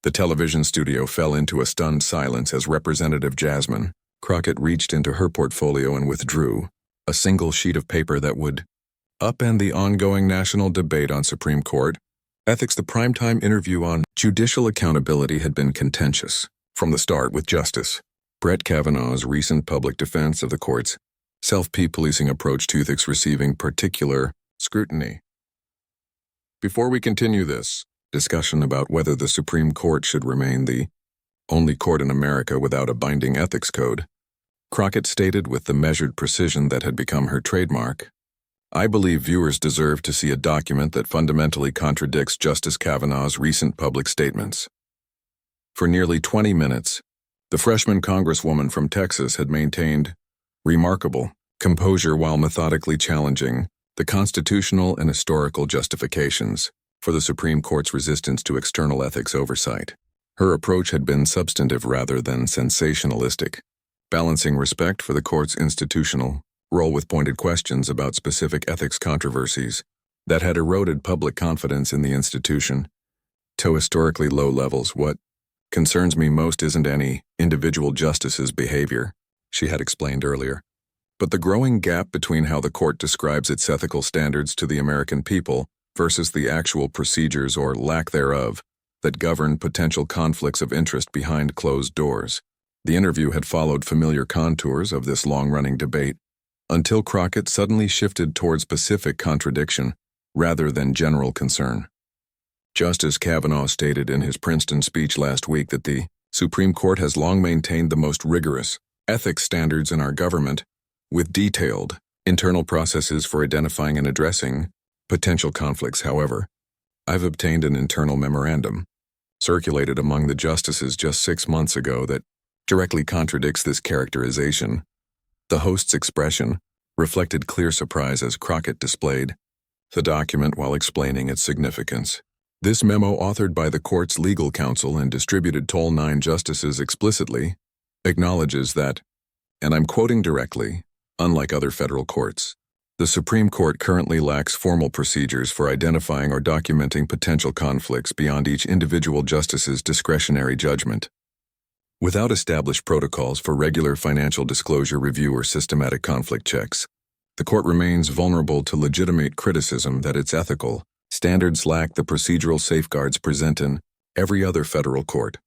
The television studio fell into a stunned silence as Representative Jasmine Crockett reached into her portfolio and withdrew a single sheet of paper that would upend the ongoing national debate on Supreme Court ethics. The primetime interview on judicial accountability had been contentious from the start, with Justice Brett Kavanaugh's recent public defense of the court's self-policing approach to ethics receiving particular scrutiny. Before we continue this discussion about whether the Supreme Court should remain the only court in America without a binding ethics code, Crockett stated with the measured precision that had become her trademark, "I believe viewers deserve to see a document that fundamentally contradicts Justice Kavanaugh's recent public statements." For nearly 20 minutes, the freshman congresswoman from Texas had maintained remarkable composure while methodically challenging the constitutional and historical justifications for the Supreme Court's resistance to external ethics oversight. Her approach had been substantive rather than sensationalistic, balancing respect for the court's institutional role with pointed questions about specific ethics controversies that had eroded public confidence in the institution to historically low levels. "What concerns me most isn't any individual justice's behavior," she had explained earlier, "but the growing gap between how the court describes its ethical standards to the American people versus the actual procedures or lack thereof that govern potential conflicts of interest behind closed doors." The interview had followed familiar contours of this long-running debate until Crockett suddenly shifted toward specific contradiction rather than general concern. Justice Kavanaugh stated in his Princeton speech last week that the Supreme Court has long maintained the most rigorous ethics standards in our government, with detailed internal processes for identifying and addressing potential conflicts. However, I've obtained an internal memorandum circulated among the justices just 6 months ago that directly contradicts this characterization. The host's expression reflected clear surprise as Crockett displayed the document while explaining its significance. This memo, authored by the court's legal counsel and distributed to all 9 justices, explicitly acknowledges that, and I'm quoting directly, "Unlike other federal courts, the Supreme Court currently lacks formal procedures for identifying or documenting potential conflicts beyond each individual justice's discretionary judgment. Without established protocols for regular financial disclosure review or systematic conflict checks, the court remains vulnerable to legitimate criticism that its ethical standards lack the procedural safeguards present in every other federal court."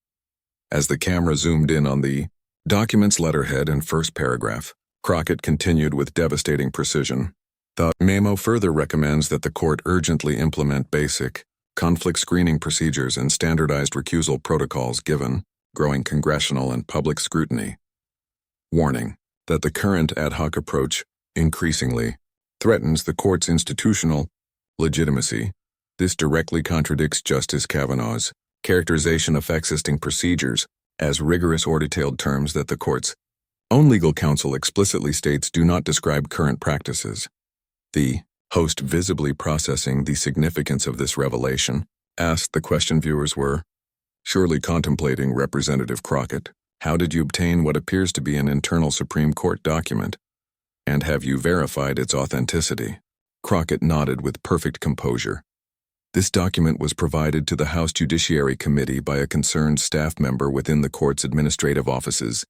As the camera zoomed in on the document's letterhead and first paragraph, Crockett continued with devastating precision. The memo further recommends that the court urgently implement basic conflict screening procedures and standardized recusal protocols given growing congressional and public scrutiny. Warning that the current ad hoc approach increasingly threatens the court's institutional legitimacy. This directly contradicts Justice Kavanaugh's characterization of existing procedures as rigorous or detailed terms that the court's own legal counsel explicitly states do not describe current practices. The host, visibly processing the significance of this revelation, asked the question viewers were surely contemplating. "Representative Crockett, how did you obtain what appears to be an internal Supreme Court document? And have you verified its authenticity?" Crockett nodded with perfect composure. "This document was provided to the House Judiciary Committee by a concerned staff member within the court's administrative offices,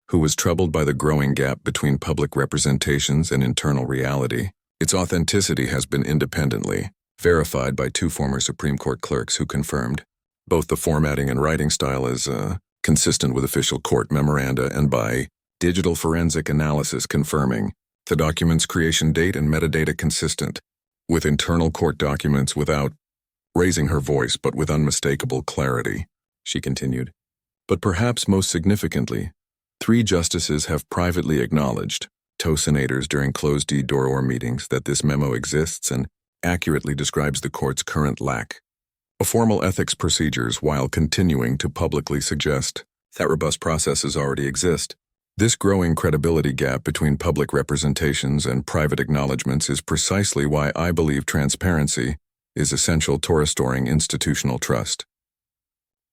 who was troubled by the growing gap between public representations and internal reality. Its authenticity has been independently verified by 2 former Supreme Court clerks who confirmed both the formatting and writing style is consistent with official court memoranda, and by digital forensic analysis confirming the document's creation date and metadata consistent with internal court documents." Without raising her voice but with unmistakable clarity, she continued, "But perhaps most significantly, 3 justices have privately acknowledged to senators during closed-door meetings that this memo exists and accurately describes the court's current lack of formal ethics procedures while continuing to publicly suggest that robust processes already exist. This growing credibility gap between public representations and private acknowledgments is precisely why I believe transparency is essential to restoring institutional trust."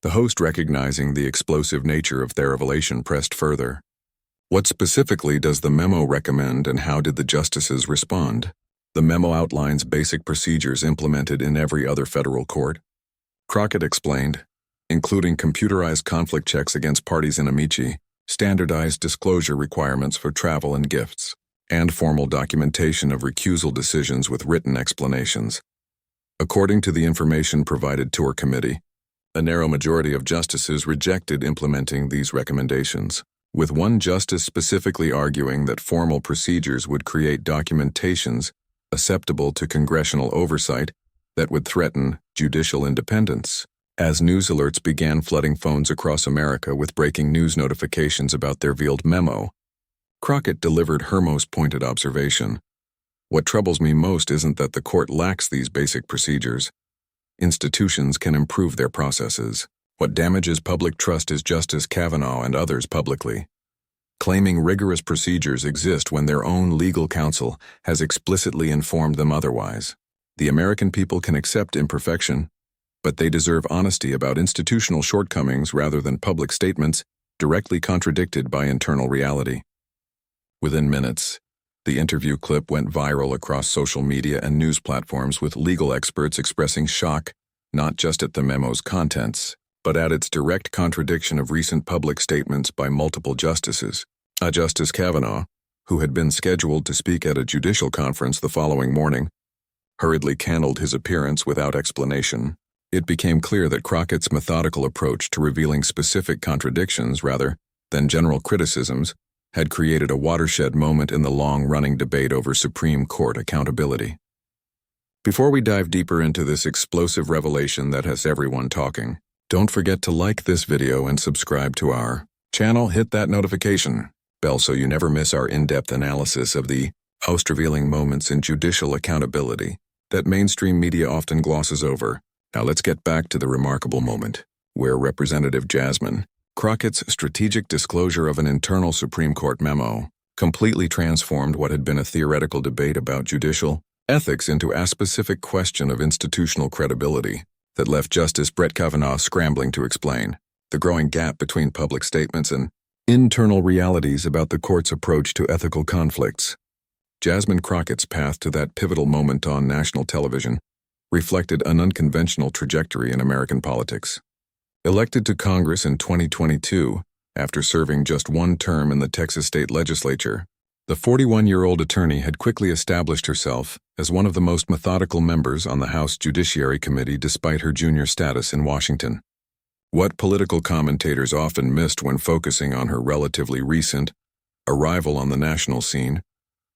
The host, recognizing the explosive nature of their revelation, pressed further. "What specifically does the memo recommend, and how did the justices respond?" "The memo outlines basic procedures implemented in every other federal court," Crockett explained. including computerized conflict checks against parties in amici, standardized disclosure requirements for travel and gifts, and formal documentation of recusal decisions with written explanations. According to the information provided to her committee, a narrow majority of justices rejected implementing these recommendations, with one justice specifically arguing that formal procedures would create documentations acceptable to congressional oversight that would threaten judicial independence. As news alerts began flooding phones across America with breaking news notifications about their veiled memo, Crockett delivered her most pointed observation. What troubles me most isn't that the court lacks these basic procedures. Institutions can improve their processes. What damages public trust is Justice Kavanaugh and others publicly claiming rigorous procedures exist when their own legal counsel has explicitly informed them otherwise. The American people can accept imperfection, but they deserve honesty about institutional shortcomings rather than public statements directly contradicted by internal reality. Within minutes, the interview clip went viral across social media and news platforms with legal experts expressing shock not just at the memo's contents, but at its direct contradiction of recent public statements by multiple justices. Justice Kavanaugh, who had been scheduled to speak at a judicial conference the following morning, hurriedly canceled his appearance without explanation. It became clear that Crockett's methodical approach to revealing specific contradictions rather than general criticisms had created a watershed moment in the long-running debate over Supreme Court accountability. Before we dive deeper into this explosive revelation that has everyone talking, don't forget to like this video and subscribe to our channel. Hit that notification bell so you never miss our in-depth analysis of the most revealing moments in judicial accountability that mainstream media often glosses over. Now let's get back to the remarkable moment where Representative Jasmine Crockett's strategic disclosure of an internal Supreme Court memo completely transformed what had been a theoretical debate about judicial ethics into a specific question of institutional credibility that left Justice Brett Kavanaugh scrambling to explain the growing gap between public statements and internal realities about the court's approach to ethical conflicts. Jasmine Crockett's path to that pivotal moment on national television reflected an unconventional trajectory in American politics. Elected to Congress in 2022, after serving just one term in the Texas state legislature, the 41-year-old attorney had quickly established herself as one of the most methodical members on the House Judiciary Committee despite her junior status in Washington. What political commentators often missed when focusing on her relatively recent arrival on the national scene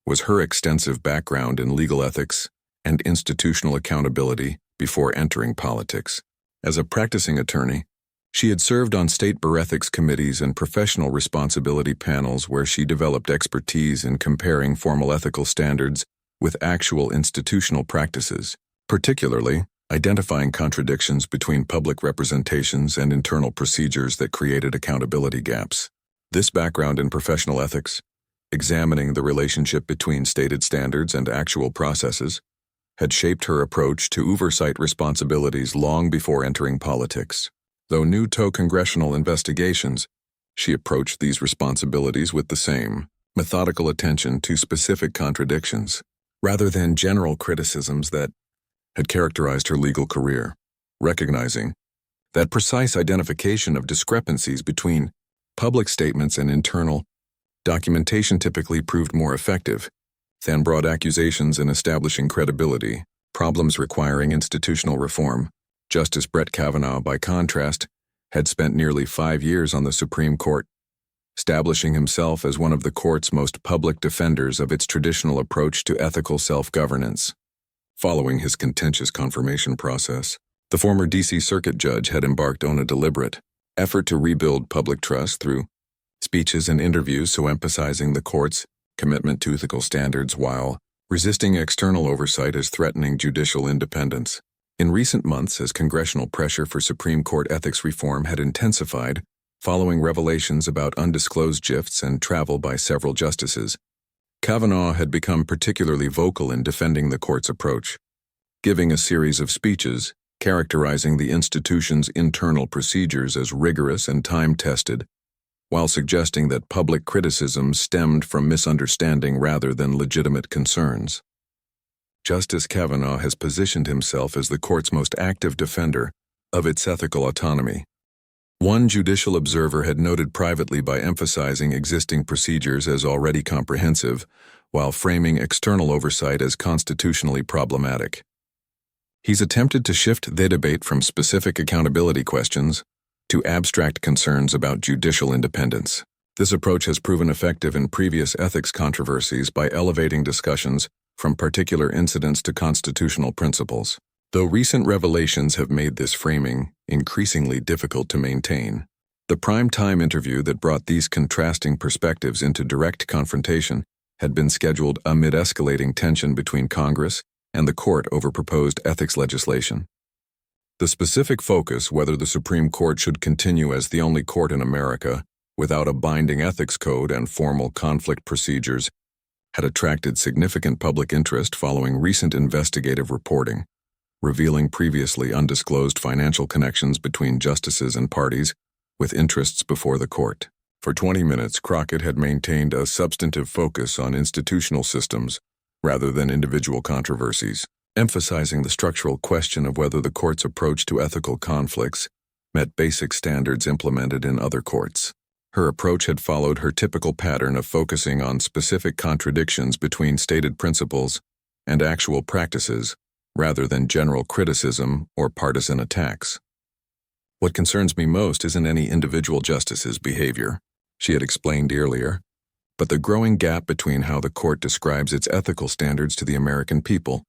was her extensive background in legal ethics and institutional accountability before entering politics. As a practicing attorney, she had served on state bar ethics committees and professional responsibility panels where she developed expertise in comparing formal ethical standards with actual institutional practices, particularly identifying contradictions between public representations and internal procedures that created accountability gaps. This background in professional ethics, examining the relationship between stated standards and actual processes, had shaped her approach to oversight responsibilities long before entering politics. Though new to congressional investigations, she approached these responsibilities with the same methodical attention to specific contradictions, rather than general criticisms that had characterized her legal career, recognizing that precise identification of discrepancies between public statements and internal documentation typically proved more effective than broad accusations in establishing credibility, problems requiring institutional reform. Justice Brett Kavanaugh, by contrast, had spent nearly 5 years on the Supreme Court, establishing himself as one of the court's most public defenders of its traditional approach to ethical self-governance. Following his contentious confirmation process, the former D.C. Circuit judge had embarked on a deliberate effort to rebuild public trust through speeches and interviews so emphasizing the court's commitment to ethical standards while resisting external oversight as threatening judicial independence. In recent months, as congressional pressure for Supreme Court ethics reform had intensified, following revelations about undisclosed gifts and travel by several justices, Kavanaugh had become particularly vocal in defending the court's approach, giving a series of speeches characterizing the institution's internal procedures as rigorous and time-tested, while suggesting that public criticism stemmed from misunderstanding rather than legitimate concerns. Justice Kavanaugh has positioned himself as the court's most active defender of its ethical autonomy, One judicial observer had noted privately by emphasizing existing procedures as already comprehensive, while framing external oversight as constitutionally problematic. He's attempted to shift the debate from specific accountability questions to abstract concerns about judicial independence. This approach has proven effective in previous ethics controversies by elevating discussions from particular incidents to constitutional principles. Though recent revelations have made this framing increasingly difficult to maintain, the prime-time interview that brought these contrasting perspectives into direct confrontation had been scheduled amid escalating tension between Congress and the court over proposed ethics legislation. The specific focus, whether the Supreme Court should continue as the only court in America without a binding ethics code and formal conflict procedures, had attracted significant public interest following recent investigative reporting, revealing previously undisclosed financial connections between justices and parties with interests before the court. For 20 minutes, Crockett had maintained a substantive focus on institutional systems rather than individual controversies, emphasizing the structural question of whether the court's approach to ethical conflicts met basic standards implemented in other courts. Her approach had followed her typical pattern of focusing on specific contradictions between stated principles and actual practices, rather than general criticism or partisan attacks. "What concerns me most isn't any individual justice's behavior," she had explained earlier, but the growing gap between how the court describes its ethical standards to the American people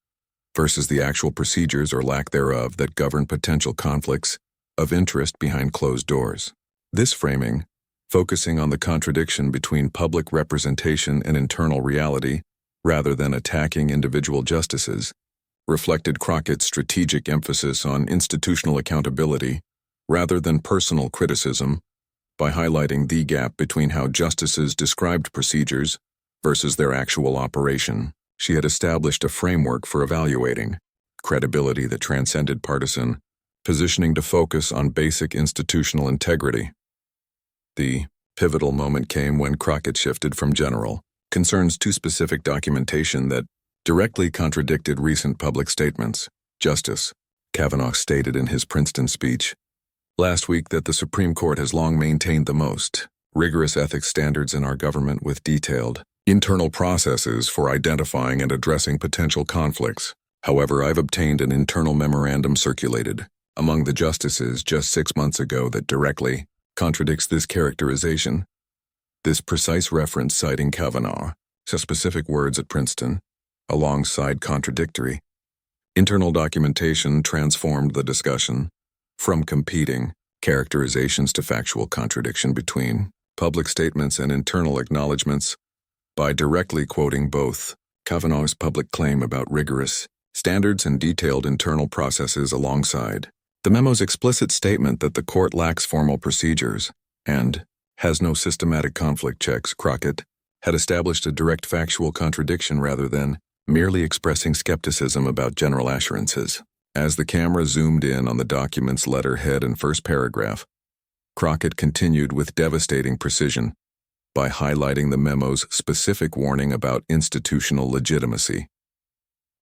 versus the actual procedures or lack thereof that govern potential conflicts of interest behind closed doors. This framing, focusing on the contradiction between public representation and internal reality, rather than attacking individual justices, reflected Crockett's strategic emphasis on institutional accountability rather than personal criticism, by highlighting the gap between how justices described procedures versus their actual operation. She had established a framework for evaluating credibility that transcended partisan positioning to focus on basic institutional integrity. The pivotal moment came when Crockett shifted from general concerns to specific documentation that directly contradicted recent public statements. Justice Kavanaugh stated in his Princeton speech last week that the Supreme Court has long maintained the most rigorous ethics standards in our government, with detailed internal processes for identifying and addressing potential conflicts. However, I've obtained an internal memorandum circulated among the justices just 6 months ago that directly contradicts this characterization. This precise reference citing Kavanaugh says specific words at Princeton, alongside contradictory internal documentation, transformed the discussion from competing characterizations to factual contradiction between public statements and internal acknowledgments by directly quoting both Kavanaugh's public claim about rigorous standards and detailed internal processes alongside the memo's explicit statement that the court lacks formal procedures and has no systematic conflict checks. Crockett had established a direct factual contradiction rather than merely expressing skepticism about general assurances. As the camera zoomed in on the document's letterhead and first paragraph, Crockett continued with devastating precision by highlighting the memo's specific warning about institutional legitimacy.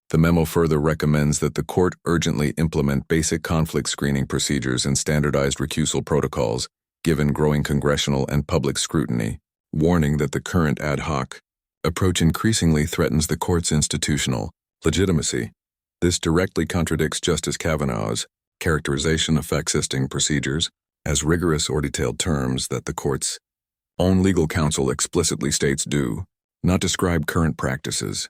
The memo further recommends that the court urgently implement basic conflict screening procedures and standardized recusal protocols, given growing congressional and public scrutiny, warning that the current ad hoc approach increasingly threatens the court's institutional legitimacy. This directly contradicts Justice Kavanaugh's characterization of existing procedures as rigorous or detailed terms that the court's own legal counsel explicitly states do not describe current practices.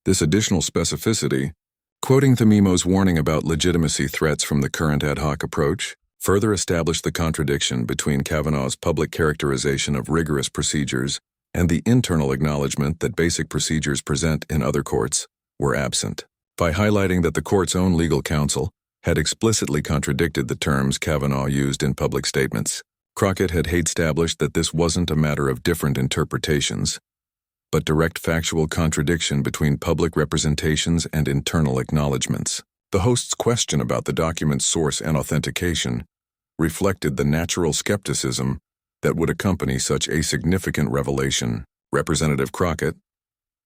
This additional specificity, quoting the memo's warning about legitimacy threats from the current ad hoc approach, further established the contradiction between Kavanaugh's public characterization of rigorous procedures and the internal acknowledgement that basic procedures present in other courts were absent. By highlighting that the court's own legal counsel had explicitly contradicted the terms Kavanaugh used in public statements, Crockett had established that this wasn't a matter of different interpretations, but direct factual contradiction between public representations and internal acknowledgments. The host's question about the document's source and authentication reflected the natural skepticism that would accompany such a significant revelation. Representative Crockett,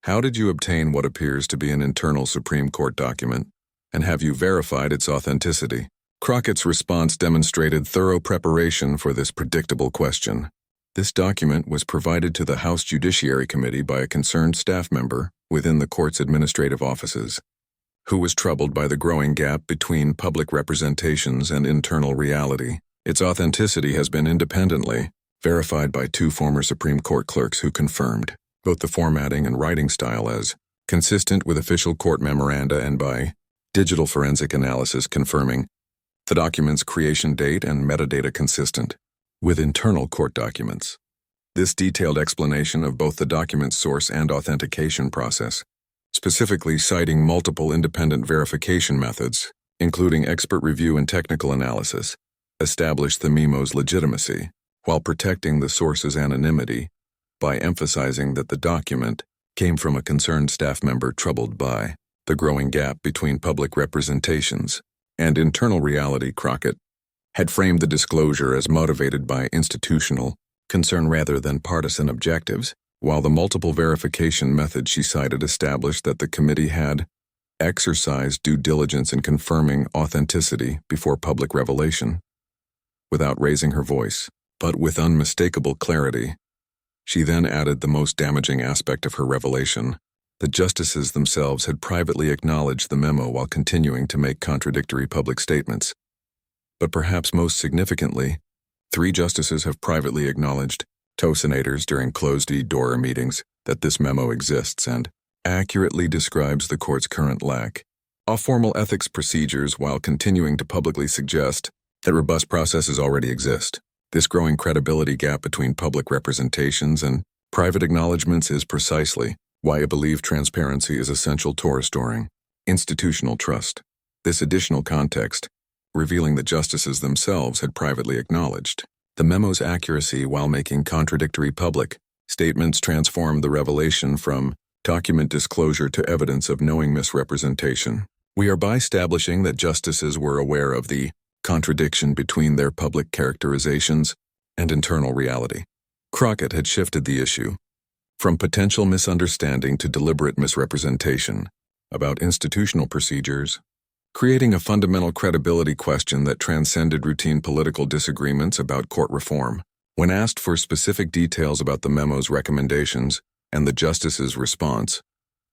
how did you obtain what appears to be an internal Supreme Court document, and have you verified its authenticity? Crockett's response demonstrated thorough preparation for this predictable question. This document was provided to the House Judiciary Committee by a concerned staff member within the court's administrative offices, who was troubled by the growing gap between public representations and internal reality. Its authenticity has been independently verified by 2 former Supreme Court clerks who confirmed both the formatting and writing style as consistent with official court memoranda, and by digital forensic analysis confirming the document's creation date and metadata consistent with internal court documents. This detailed explanation of both the document's source and authentication process, specifically citing multiple independent verification methods, including expert review and technical analysis, established the Memo's legitimacy, while protecting the source's anonymity by emphasizing that the document came from a concerned staff member troubled by the growing gap between public representations and internal reality. Crockett had framed the disclosure as motivated by institutional concern rather than partisan objectives, while the multiple verification methods she cited established that the committee had exercised due diligence in confirming authenticity before public revelation. Without raising her voice, but with unmistakable clarity, she then added the most damaging aspect of her revelation: the justices themselves had privately acknowledged the memo while continuing to make contradictory public statements. But perhaps most significantly, 3 justices have privately acknowledged to senators during closed-door meetings that this memo exists and accurately describes the court's current lack of formal ethics procedures, while continuing to publicly suggest that robust processes already exist. This growing credibility gap between public representations and private acknowledgments is precisely why I believe transparency is essential to restoring institutional trust. This additional context, revealing the justices themselves had privately acknowledged the memo's accuracy while making contradictory public statements, transformed the revelation from document disclosure to evidence of knowing misrepresentation. We are by establishing that justices were aware of the contradiction between their public characterizations and internal reality. Crockett had shifted the issue from potential misunderstanding to deliberate misrepresentation about institutional procedures, creating a fundamental credibility question that transcended routine political disagreements about court reform. When asked for specific details about the memo's recommendations and the justice's response,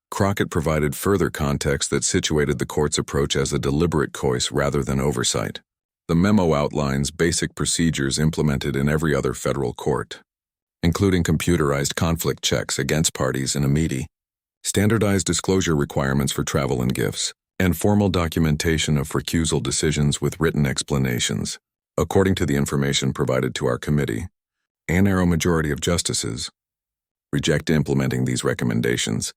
Crockett provided further context that situated the court's approach as a deliberate choice rather than oversight. The memo outlines basic procedures implemented in every other federal court, including computerized conflict checks against parties in a meeting, standardized disclosure requirements for travel and gifts, and formal documentation of recusal decisions with written explanations. According to the information provided to our committee, a narrow majority of justices reject implementing these recommendations,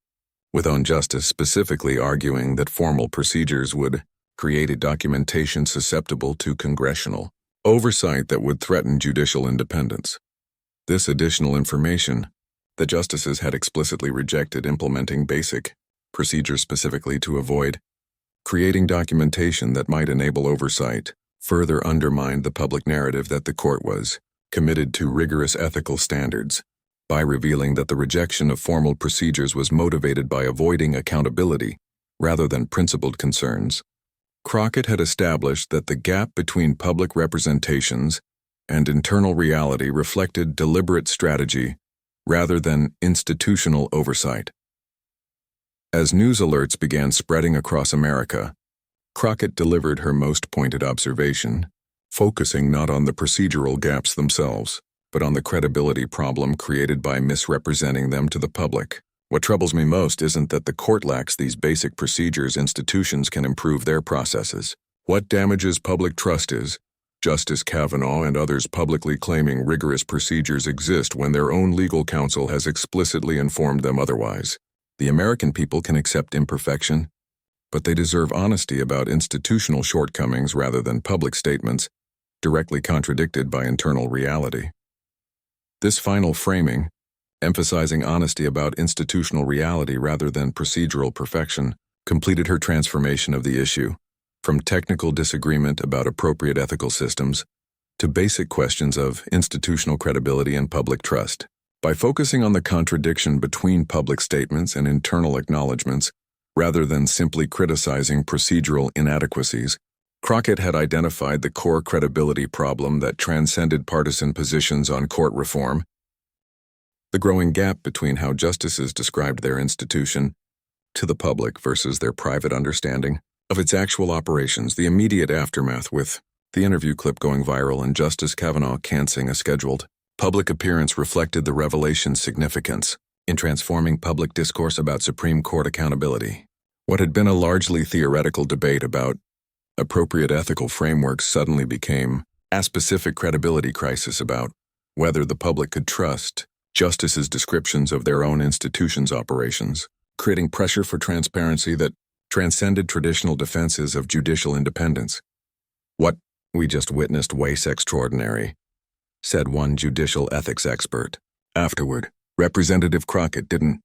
with one justice specifically arguing that formal procedures would create a documentation susceptible to congressional oversight that would threaten judicial independence. This additional information, the justices had explicitly rejected implementing basic procedures specifically to avoid creating documentation that might enable oversight, further undermined the public narrative that the court was committed to rigorous ethical standards by revealing that the rejection of formal procedures was motivated by avoiding accountability rather than principled concerns. Crockett had established that the gap between public representations and internal reality reflected deliberate strategy rather than institutional oversight. As news alerts began spreading across America, Crockett delivered her most pointed observation, focusing not on the procedural gaps themselves, but on the credibility problem created by misrepresenting them to the public. What troubles me most isn't that the court lacks these basic procedures. Institutions can improve their processes. What damages public trust is Justice Kavanaugh and others publicly claiming rigorous procedures exist when their own legal counsel has explicitly informed them otherwise. The American people can accept imperfection, but they deserve honesty about institutional shortcomings rather than public statements directly contradicted by internal reality. This final framing, emphasizing honesty about institutional reality rather than procedural perfection, completed her transformation of the issue, from technical disagreement about appropriate ethical systems to basic questions of institutional credibility and public trust. By focusing on the contradiction between public statements and internal acknowledgments, rather than simply criticizing procedural inadequacies, Crockett had identified the core credibility problem that transcended partisan positions on court reform: the growing gap between how justices described their institution to the public versus their private understanding of its actual operations. The immediate aftermath, with the interview clip going viral and Justice Kavanaugh canceling a scheduled public appearance, reflected the revelation's significance in transforming public discourse about Supreme Court accountability. What had been a largely theoretical debate about appropriate ethical frameworks suddenly became a specific credibility crisis about whether the public could trust justices' descriptions of their own institution's operations, creating pressure for transparency that transcended traditional defenses of judicial independence. "What we just witnessed was extraordinary," said one judicial ethics expert. Afterward, Representative Crockett didn't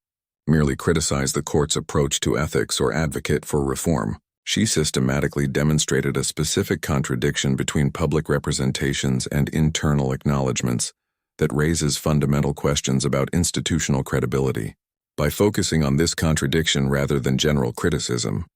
merely criticize the court's approach to ethics or advocate for reform. She systematically demonstrated a specific contradiction between public representations and internal acknowledgments that raises fundamental questions about institutional credibility. By focusing on this contradiction rather than general criticism,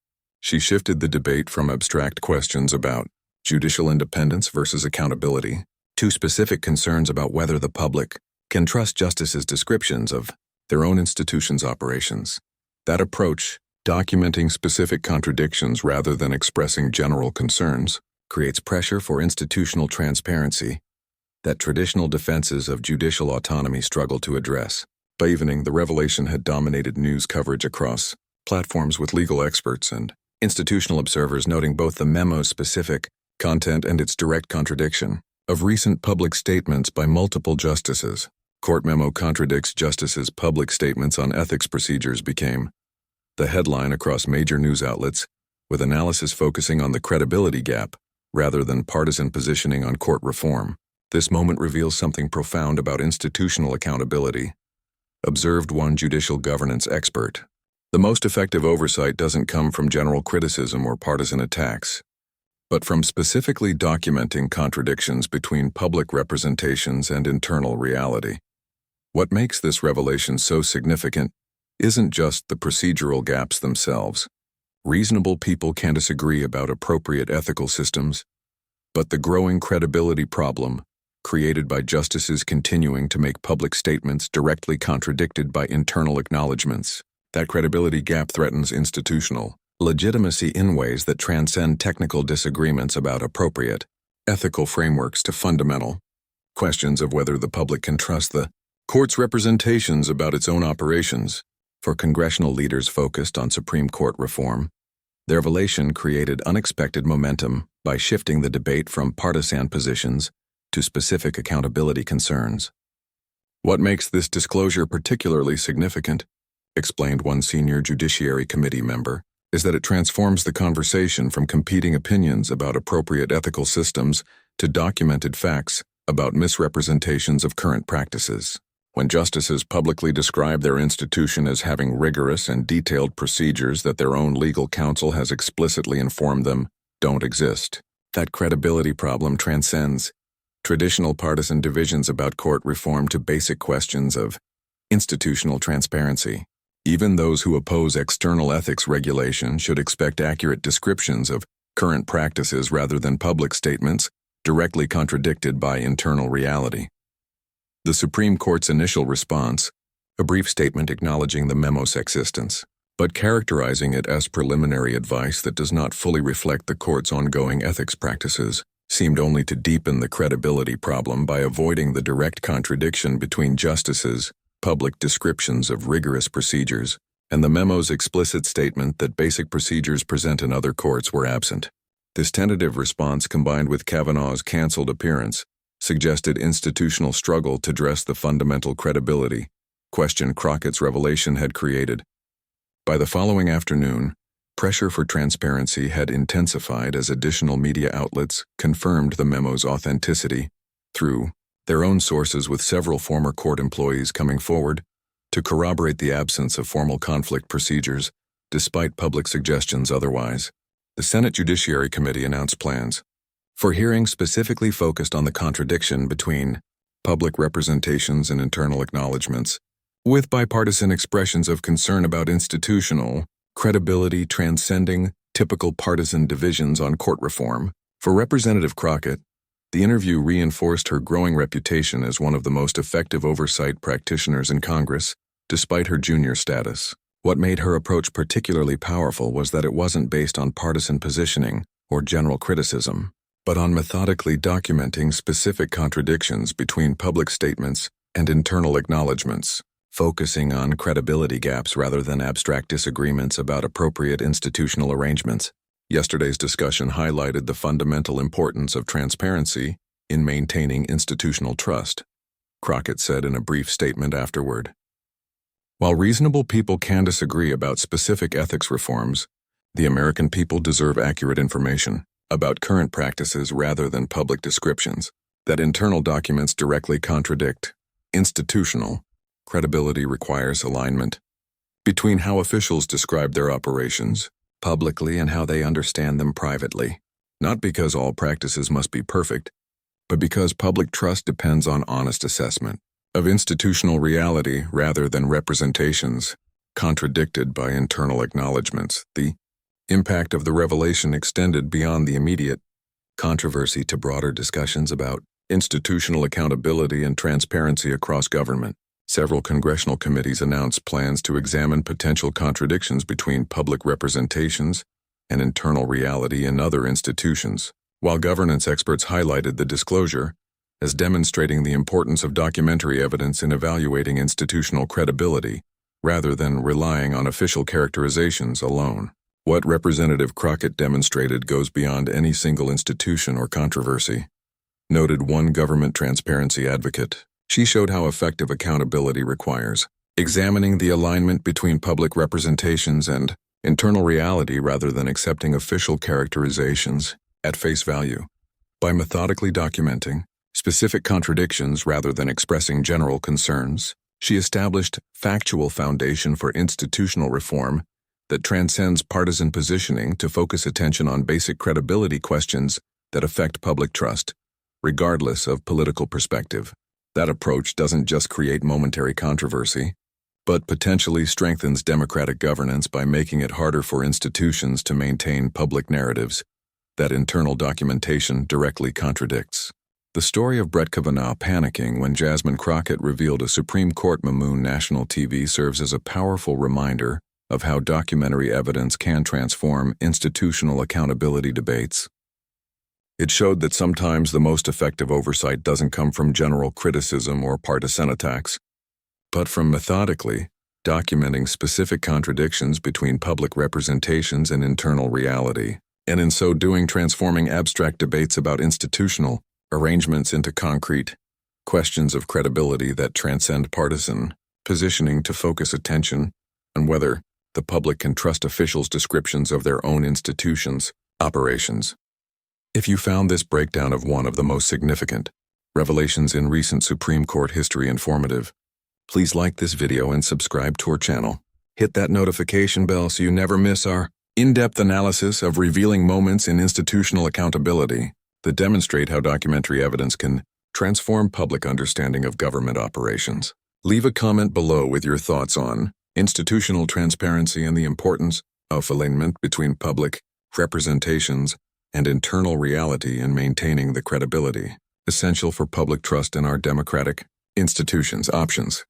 she shifted the debate from abstract questions about judicial independence versus accountability to specific concerns about whether the public can trust justices' descriptions of their own institution's operations. That approach, documenting specific contradictions rather than expressing general concerns, creates pressure for institutional transparency that traditional defenses of judicial autonomy struggle to address. By evening, the revelation had dominated news coverage across platforms, with legal experts and institutional observers noting both the memo's specific content and its direct contradiction of recent public statements by multiple justices. "Court memo contradicts justices' public statements on ethics procedures" became the headline across major news outlets, with analysis focusing on the credibility gap rather than partisan positioning on court reform. "This moment reveals something profound about institutional accountability," observed one judicial governance expert. "The most effective oversight doesn't come from general criticism or partisan attacks, but from specifically documenting contradictions between public representations and internal reality." What makes this revelation so significant isn't just the procedural gaps themselves. Reasonable people can disagree about appropriate ethical systems, but the growing credibility problem created by justices continuing to make public statements directly contradicted by internal acknowledgments. That credibility gap threatens institutional legitimacy in ways that transcend technical disagreements about appropriate ethical frameworks to fundamental questions of whether the public can trust the court's representations about its own operations. For congressional leaders focused on Supreme Court reform, the revelation created unexpected momentum by shifting the debate from partisan positions to specific accountability concerns. "What makes this disclosure particularly significant," explained one senior Judiciary Committee member, "is that it transforms the conversation from competing opinions about appropriate ethical systems to documented facts about misrepresentations of current practices. When justices publicly describe their institution as having rigorous and detailed procedures that their own legal counsel has explicitly informed them don't exist, that credibility problem transcends traditional partisan divisions about court reform to basic questions of institutional transparency. Even those who oppose external ethics regulation should expect accurate descriptions of current practices rather than public statements directly contradicted by internal reality." The Supreme Court's initial response, a brief statement acknowledging the memo's existence, but characterizing it as preliminary advice that does not fully reflect the court's ongoing ethics practices, seemed only to deepen the credibility problem by avoiding the direct contradiction between justices' public descriptions of rigorous procedures and the memo's explicit statement that basic procedures present in other courts were absent. This tentative response, combined with Kavanaugh's canceled appearance, suggested institutional struggle to address the fundamental credibility question Crockett's revelation had created. By the following afternoon, pressure for transparency had intensified as additional media outlets confirmed the memo's authenticity through their own sources, with several former court employees coming forward to corroborate the absence of formal conflict procedures, despite public suggestions otherwise. The Senate Judiciary Committee announced plans for hearings specifically focused on the contradiction between public representations and internal acknowledgments, with bipartisan expressions of concern about institutional credibility transcending typical partisan divisions on court reform. For Representative Crockett, the interview reinforced her growing reputation as one of the most effective oversight practitioners in Congress, despite her junior status. What made her approach particularly powerful was that it wasn't based on partisan positioning or general criticism, but on methodically documenting specific contradictions between public statements and internal acknowledgments, focusing on credibility gaps rather than abstract disagreements about appropriate institutional arrangements. Yesterday's discussion highlighted the fundamental importance of transparency in maintaining institutional trust, Crockett said in a brief statement afterward. While reasonable people can disagree about specific ethics reforms, the American people deserve accurate information about current practices rather than public descriptions that internal documents directly contradict. Institutional credibility requires alignment between how officials describe their operations publicly and how they understand them privately, not because all practices must be perfect, but because public trust depends on honest assessment of institutional reality rather than representations contradicted by internal acknowledgments. The impact of the revelation extended beyond the immediate controversy to broader discussions about institutional accountability and transparency across government. Several congressional committees announced plans to examine potential contradictions between public representations and internal reality in other institutions, while governance experts highlighted the disclosure as demonstrating the importance of documentary evidence in evaluating institutional credibility, rather than relying on official characterizations alone. What Representative Crockett demonstrated goes beyond any single institution or controversy, noted one government transparency advocate. She showed how effective accountability requires examining the alignment between public representations and internal reality rather than accepting official characterizations at face value. By methodically documenting specific contradictions rather than expressing general concerns, she established factual foundation for institutional reform that transcends partisan positioning to focus attention on basic credibility questions that affect public trust, regardless of political perspective. That approach doesn't just create momentary controversy, but potentially strengthens democratic governance by making it harder for institutions to maintain public narratives that internal documentation directly contradicts. The story of Brett Kavanaugh panicking when Jasmine Crockett revealed a Supreme Court memo on national TV serves as a powerful reminder of how documentary evidence can transform institutional accountability debates. It showed that sometimes the most effective oversight doesn't come from general criticism or partisan attacks, but from methodically documenting specific contradictions between public representations and internal reality, and in so doing transforming abstract debates about institutional arrangements into concrete questions of credibility that transcend partisan positioning to focus attention on whether the public can trust officials' descriptions of their own institutions' operations. If you found this breakdown of one of the most significant revelations in recent Supreme Court history informative, please like this video and subscribe to our channel. Hit that notification bell so you never miss our in-depth analysis of revealing moments in institutional accountability that demonstrate how documentary evidence can transform public understanding of government operations. Leave a comment below with your thoughts on institutional transparency and the importance of alignment between public representations and internal reality in maintaining the credibility essential for public trust in our democratic institutions. Options.